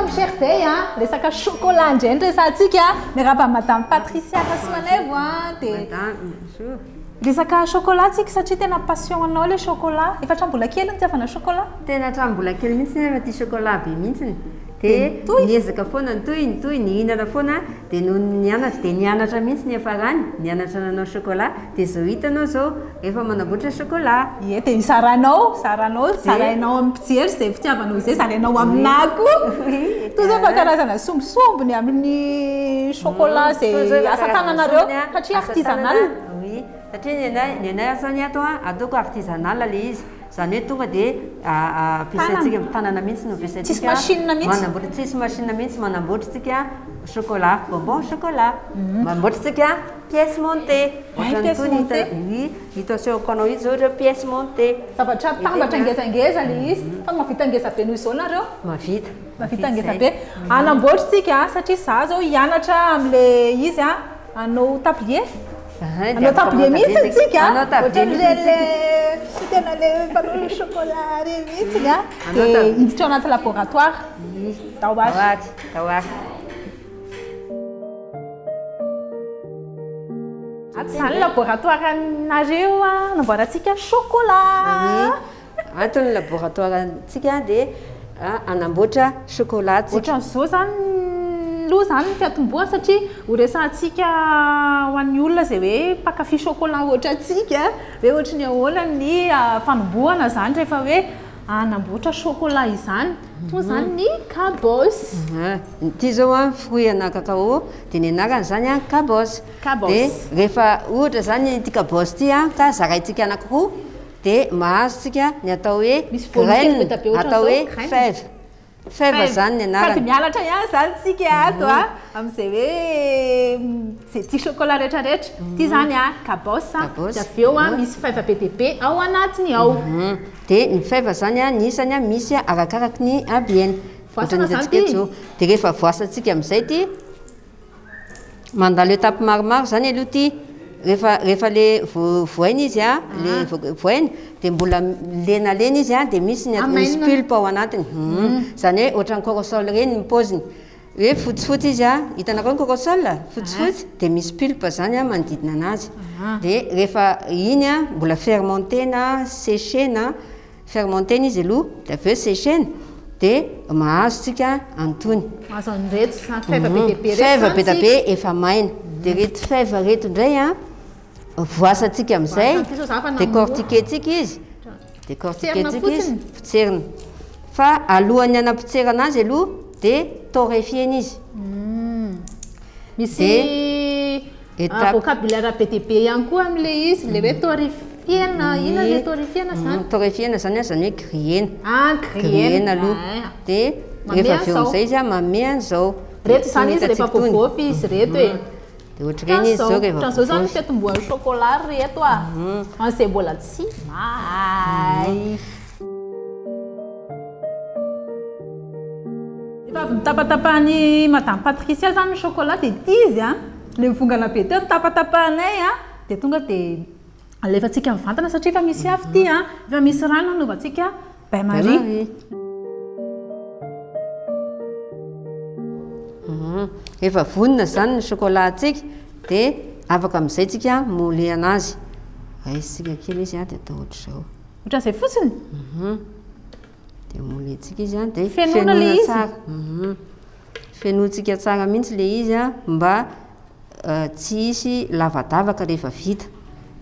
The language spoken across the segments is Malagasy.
amin'ny Chertey resaka chocolat indray ny resantsika miaraka madame Patricia Rasimanevo dia resaka chocolat tsika satria tena passion anao le chocolat efa hatrambola kely nitiavana chocolat tena hatrambola kely mihitsy nefa ty chocolat be mihitsy dia niezaka foana nitoy nihinana foana dia no nianatra mihitsy ny afarany nianatra nanao chocolat dia zao hitanao zao efa manamboatra chocolat dia saranao zarainao amin'ny mpijery zay fitiavanao izay zarainao aminako toy zay fa karazana sombisombony amin'ny chocolat zay asa tananareo satria artisanal satria ny anay zany ato ataoko artisanal le izy zany hoe tonga dia ampiasaintsika amin'ny tanana mihitsy no ampiasaintsika manamboatra tsisy machine mihitsy manamboatratsika chocolat bonbon chocolat manamboatratsika pièce montée hita sehoko anao izy zao ohatra pièce montée zavatra tambatra ngezangeza le izy fa mavita ngeza be noho izao nareo mavita ngeza be anamboatratsika satria za zao hianatra am'le izy anao tablier anao tablier mihitsy antsika tena le mpanao chocolat reny mihitsy dia hiditra ao anaty laboratoire taoary aty zany laboratoire anareo anamboarantsika chocolat ato ny laboratoire antsika dia anamboatra chocolat tsika ohatran'izao zany loha zany ny fiatomboa satria ho resantsika ho an'ny olona zay hoe pakafy chocolat ohatra atsika hoe ohatrany ahoana ny fanomboana zany rehefa hoe anamboatra chocolat izany toy zany ny cabos ty zao fruit ana cacao dia ny anarany zany cabos dia rehefa ohatra zany ty cabos ty ka zaraintsika anankiroa dia mahazo tsika ny atao hoe graine atao hoe fève zany ny anarany sady mianatra ihany zany tsika ato amin'izay hoe zay ty chocolat rehetrarehetra ty zany cabos dia avy eo misy fève be dia be ao anatiny ao dia ny fève zany ny isany misy arakaraky ny habeany dia rehefa voasantsika amin'izay ty mandalo étape maromaro zany aloha ty rehefa le voainy izy le voainy dia mbola lenalena izy dia misy misy pulpe ao anatiny zany hoe ohatran'ny corosol reny ny paoziny hoe fotsifotsy izy hitanareo ny corosol fotsifotsy dia misy pulpe zany manodidina anazy dia rehefa iny mbola fermenté na séché na fermenté izy aloha dia avy eo séché dia mahazo tsika antony fève be be efa maina dia reto fève reto indray voasantsika amin'izay décortiquer-tsika izy potserina fa alohan'ny anapotserana azy aloha dia torréfiena izy misy vocabulaire be dia be ihany koa amin'le izy le hoe torréfiena ina le torréfiena zany torréfiena zany zany hoe gruyena aloha dia rehefa avy eo amin'izay izy mamea an'izao reto zany izy rehefa voavofy izy reto e ohatrany izy zao rehefa zany fiatombohan'ny chocolat reto an'izay mbola tsy mahay efa avy nitapatapahany madame Patricia zany ny chocolat dia ty izy le mivongana be teo nitapatapahanay dia tonga dia alefantsika mivantana satria efa misy afy ty efa misy rano anaovantsika bain marie efa vonona zany ny chocolat atsika dia afaka amin'izay tsika moly anazy raisitsika kely izy dia atao ohatr'izao ohatran'izay fotsiny dia moly atsika izy dia fenoina tsara fenointsika tsara mihitsy le izy mba tsy hisy lavadavaka rehefa vita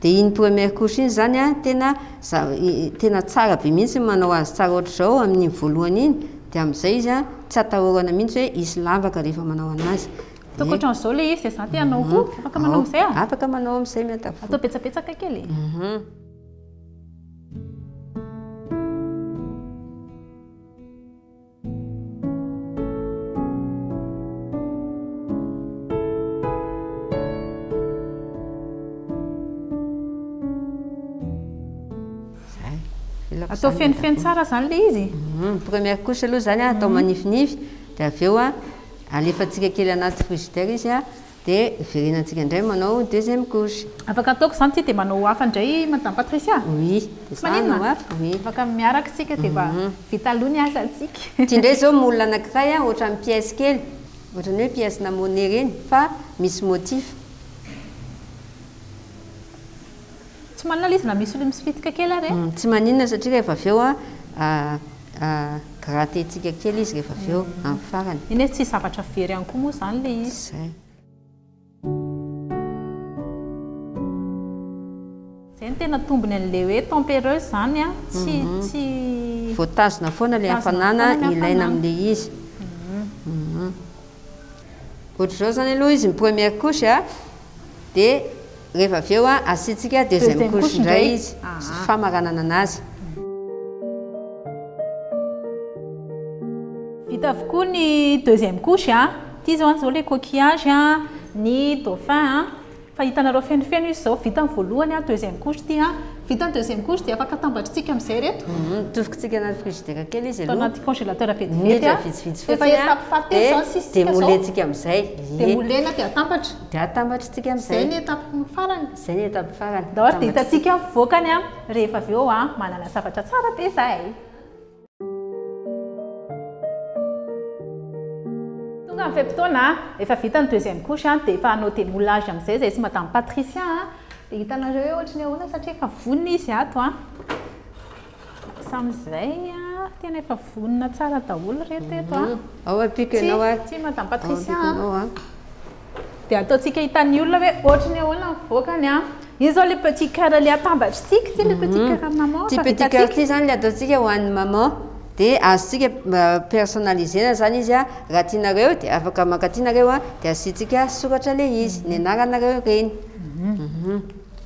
dia iny première couche iny zany tena tsara be mihitsy manao azy tsara ohatr'izao amin'ny voalohany iny dia amin'izay izy tsy atahorana mihitsy hoe hisy lavaka rehefa manao anazy toko ohatran'izao le izy dia za ty anao koa afaka manao amin'izay afaka manao amin'izay miatavo atao petsapetsaka kely atao fenofeno tsara zany le izy première couche aloha zany atao manifinify dia avy eo alefantsika kely anaty frigidaire izy dia verenantsika indray manao deuxième couche. Afaka ataoko izany ty dia manao hafa indray madame Patricia. Oui, Manino hafa. Oui. Afaka miaraka isika dia mba vita aloha ny asa antsika. Ty indray izao molina anankiray ohatra amin'ny pièce kely, ohatrany hoe pièce na monnaie reny fa misy motif. Tsy manana izy na misy misolitika kely ary. Tsy maninona satria rehefa avy eo gratentsika kely izy rehefa avy eo amin'ny farany. Iny hoe tsy zavatra very ihany koa moa izany ilay izy. Zay. Izay no tena tombony an'ilay hoe tempéreuse izany a, tsy voatazona foana ilay hafanana ilaina amin'ilay izy. Ohatr'izao izany aloha izy ny première couche dia rehefa avy eo asiantsika deuxième couche indray izy famaranana anazy. Vita avokoa ny deuxième couche ty zao ilay coquillage ny dauphin fa hitanareo fenofeno izy zao vita ny voalohany deuxième couche ty vita ny deuxième couche dia afaka tambatritsika amin'izay reto. Tofokontsika anaty frigidaire kely izy aloha. Anaty congélateur vetivety efa etapy fahatelo zao sisika dia molentsika amin'izay. Dia molena dia atambatra. Dia atambatritsika amin'izay. Zay ny etapy farany. Zay ny etapy farany. D'abord dia hitantsika voakany rehefa avy eo manana zavatra tsara be izay. Tonga amin'ny fotoana efa vita ny deuxième couche dia efa hanao démoulage amin'izay zay sy madame Patricia dia hitanareo hoe ohatry ny ahoana satria efa vonona izy ato sam'izay tena efa vonona tsara daholo reto eto ao apiko ianao tsy madame Patricia dia ataontsika hitan'ny olona hoe ohatry ny ahoana mivoakany io zao le petit cœur le atambatritsika ty le petit cœur maman. Ty petit cœur ty zany le ataontsika ho an'ny maman. Dia azontsika personnalisena zany izy raha tianareo dia afaka maka tianareo dia asiantsika soratra le izy ny anaranareo reny.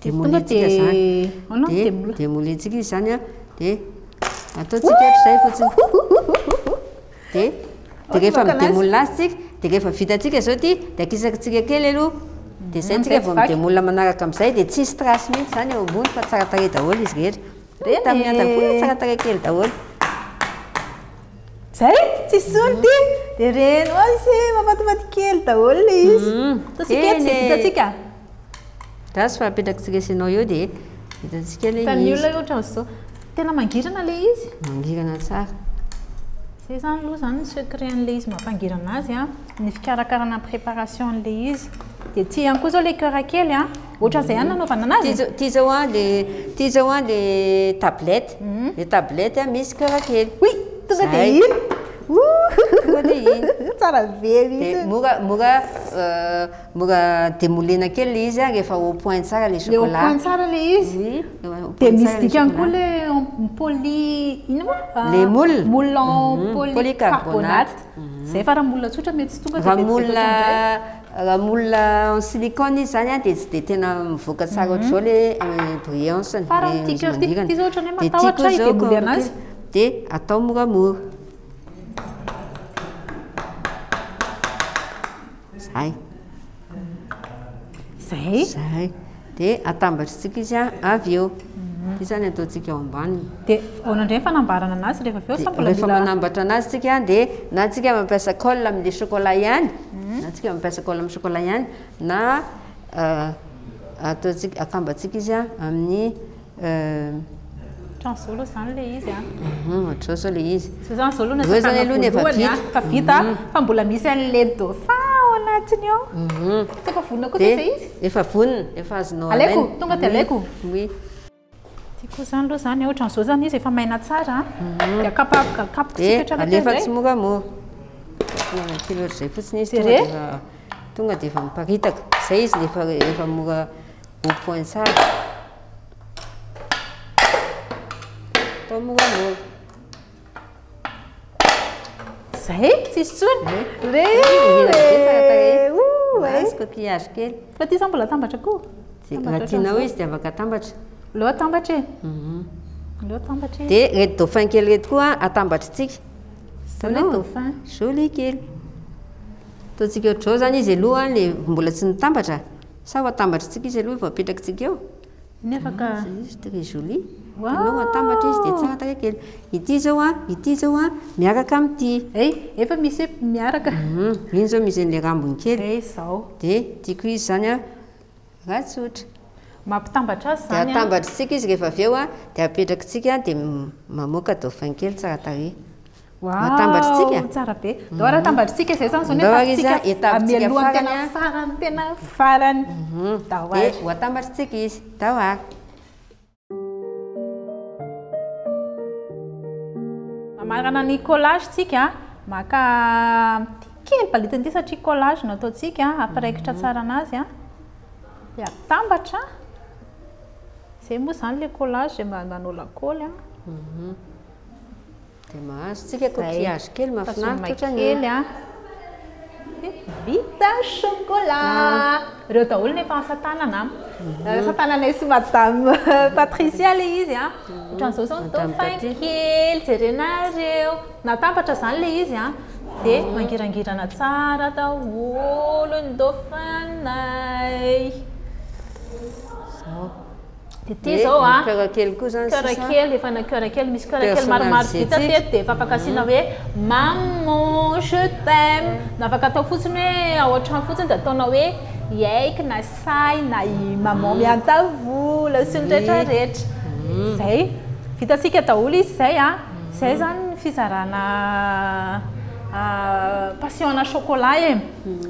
Dia molentsika zany. Dia molentsika izy zany dia ataontsika ohatr'izay fotsiny. Dia rehefa midemolina azy tsika dia rehefa vitantsika zao ty dia akisakitsika kely aloha dia zay tsika vao midemolina manaraka amin'izay dia tsisy trace mihitsy zany eo ambony fa tsara tarehy daholo izy rehetra. Tamin'ny an-davony tsara tarehy kely daholo. Zay tsy sony ty dia reny ozy mafatifaty kely daholo le izy. Ataontsika eto zay vitantsika. Rasy fa apetrakitsika sinao eo dia vitantsika le izy. Hitan'ny olona ohatra zao tena mangirana le izy. Mangirana tsara. Zay zany aloha zany ny secret an'le izy mampangirana azy ny fikarakarana préparation an'le izy. Dia ty ihany koa zao le cœur kely ohatran'izay ihany nanaovana anazy. Ty zao le tablette. Le tablette misy cœur kely. Oui, tonga dia iny. Tonga dia iny. Tsara very izy. Mora demolena kely le izy rehefa au point tsara le chocolat. Le au point tsara le izy. Dia misy dikany koa le poly ino moa? Le moule. Moule en polycarbonate. Zay fa raha moule tsotra mety tsy tonga dia raha moule en silicone izy zany dia tsy dia tena mivoaka tsara ohatr'izao le brillance. Farany ty cœur ty zao ohatrany hoe matahotra idemole anazy. Dia atao moramora. Zay. Zay. Dia atambatritsika izy avy eo. Ty zany ataontsika ao ambaniny. Dia ahoana indray fanambarana anazy rehefa avy eo sa mbola rehefa manambatra anazy tsika dia na tsika mampiasa colle amin'ilay chocolat ihany, na tsika mampiasa colle amin'ny chocolat ihany, na ataontsika atambatsika izy amin'ny ohatran'izao aloha zany le izy ohatr'izao zao le izy. Zany zao aloha nasakana voalohany fa vita fa mbola misy an'le dauphin ao anatiny ao. Tsy efa vonona koa izay izy? Efa vonona, efa azonao alaiko, tonga dia alaiko. Oui. Ty koa zany aloha zany ohatran'izao zany izy efa maina tsara dia kapokitsika hatrany alefa tsy moramora. Kely ohatr'izay fotsiny izy tonga dia efa miparitaka. Zay izy efa mora au point tsara. Atao moramora. Zay tsisy tsony. Coquillage kely. Fa ty zany mbola atambatra koa. Raha tianao izy dia afaka atambatra. Leo atambatra e. Leo atambatra e. Dia reto dauphin kely reto koa atambatritsika. Zao le dauphin. Joli kely. Ataontsika ohatr'izao zany izy aloha le mbola tsy nitambatra. Sa ho atambatritsika izy aloha vao apetrakitsika eo. Nefaka izy très joli. Wow. Anao atambatra izy dia tsara tarehy kely. Ity zao a miaraka amin'ity. Efa misy hoe miaraka. Iny zao misy an'ilay rambony kely. Izao. Dia tiako izy zany a ratsotra. Mampitambatra azy Dia zany a. atambatritsika izy rehefa avy eo a dia apetrakitsika dia mamoaka dauphin kely tsara tarehy. Matambatritsika? Tsara be. Dao ara tambatritsika izay zany zao Dao ary izy a, etatsika etapisika amialohan'ny farany tena a. farany tena farany. Dao Dia ary. ho atambatritsika izy. Dao ary. Mamarana ny collage tsika maka kely balitiny ity satria collage no ataontsika ampiraikitra tsara anazy a. Dia atambatra. Izay moa zany ilay collage izay manao lakaoly a. Dia mahazo tsika coquillage kely mahafinaritra kely a. Vita chocolat. Ireo daholo nefa asa-tanana. Asa-tanana sy madame Patricia ilay izy a. Ohatran'izao zao ny dauphin kely jerenareo. Natambatra zany ilay izy a. Dia mangirangirana tsara daholo ny dauphinay. Ity zao a. Cœur kely koa zany Cœur kely, efa na cœur kely, misy cœur kely maromaro vita teto dia efa afaka asiana hoe maman je t'aime. Na afaka atao fotsiny hoe ao an-trano fotsiny dia ataonao hoe iaiky na say na i maman miantavola sy ny rehetrarehetra. Zay vitasika daholo izy zay a. Zay zany fizarana passion-na chocolat e.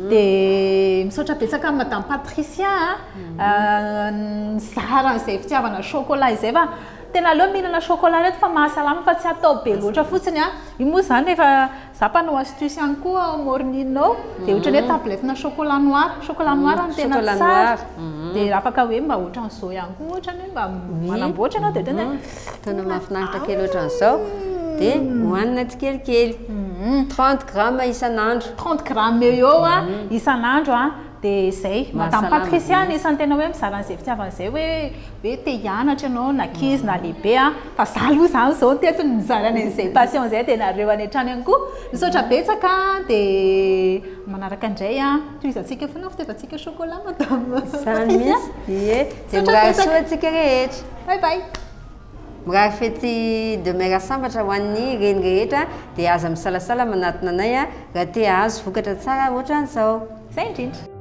Dia misaotra betsaka madame Patricia nizaran'izay fitiavana chocolat izay fa tena aleo mihinana chocolat reto fa mahasalama fa tsy atao be loatra fotsiny a. Io moa zany rehefa za mpanao astuce ihany koa morninao dia ohatran'ny hoe tablette na chocolat noir no tena tsara. Dia afaka hoe mba ohatran'izao ihany koa ohatrany hoe mba manamboatra ianao dia tena tena mahafinaritra kely ohatran'izao. Dia hohanina tsikelikely. 30 grammes isan'andro. 30 grammes eo a isan'andro a. Dia izay madame Patricia isan'ny tena hoe mizara an'izay fitiavana izay hoe te hianatra ianao na kizy na lehibe a. Fa za aloha zany izao teto ny mizarana an'izay passion izay dia nareo any an-trano ihany koa. Misaotra betsaka dia manaraka indray a tohizantsika foana fitiavantsika chocolat madame Patricia. Ie, dia mirary soa antsika rehetra. Bye bye. Mirary fety de mer sambatra ho an'ny reny rehetra dia aza misalasala manatona anay a raha te hahazo vokatra tsara ohatran'izao. Zay indrindra.